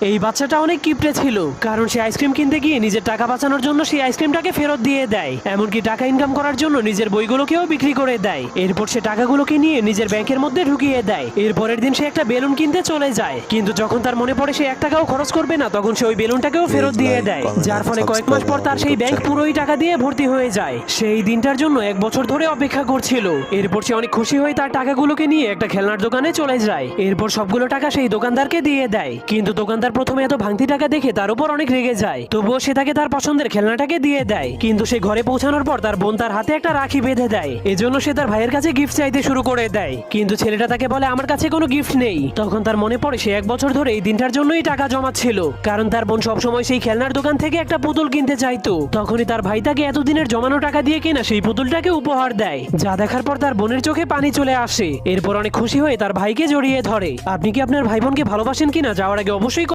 এই বাচ্চাটা অনেক কিপটে ছিল, কারণ সে আইসক্রিম কিনতে গিয়ে নিজের টাকা বাঁচানোর জন্য সেই আইসক্রিমটাকে ফেরত দিয়ে দেয়, এমনকি টাকা ইনকাম করার জন্য নিজের বইগুলোকেও বিক্রি করে দেয়। এরপর সে টাকাগুলোকে নিয়ে নিজের ব্যাংকের মধ্যে ঢুকিয়ে দেয়। এর পরের দিন সে একটা বেলুন কিনতে চলে যায়, কিন্তু যখন তার মনে পড়ে সে 1 টাকাও খরচ করবে না, তখন সে ওই বেলুনটাকেও ফেরত দিয়ে দেয়, যার ফলে কয়েক মাস পর তার সেই ব্যাংক পুরোই টাকা দিয়ে ভর্তি হয়ে যায়। সেই দিনটার জন্য 1 বছর ধরে অপেক্ষা করছিল। এরপর সে অনেক খুশি হয়ে তার টাকাগুলোকে নিয়ে একটা খেলনার দোকানে চলে যায়। এরপর সবগুলো টাকা সেই দোকানদারকে দিয়ে দেয়, কিন্তু দোকানদার প্রথমে এত ভাঙতি টাকা দেখে তার উপর অনেক রেগে যায়। তবুও সে তাকে তার পছন্দের খেলনাটাকে দিয়ে দেয়, কিন্তু সে ঘরে পৌঁছানোর পর তার বোন তার হাতে একটা রাখি বেঁধে দেয়। এজন্য সে তার ভাইয়ের কাছে গিফট চাইতে শুরু করে দেয়, কিন্তু ছেলেটা তাকে বলে আমার কাছে কোনো গিফট নেই। তখন তার মনে পড়ে সে 1 বছর ধরে এই দিনটার জন্যই টাকা জমাচ্ছিল, কারণ তার বোন সবসময় সেই খেলনার দোকান থেকে একটা পুতুল কিনতে চাইতো। তখনই তার ভাই তাকে এতদিনের জমানো টাকা দিয়ে কিনা সেই পুতুলটাকে উপহার দেয়, যা দেখার পর তার বোনের চোখে পানি চলে আসে। এরপর অনেক খুশি হয়ে তার ভাইকে জড়িয়ে ধরে। আপনি কি আপনার ভাই বোনকে ভালোবাসেন কিনা যাওয়ার আগে অবশ্যই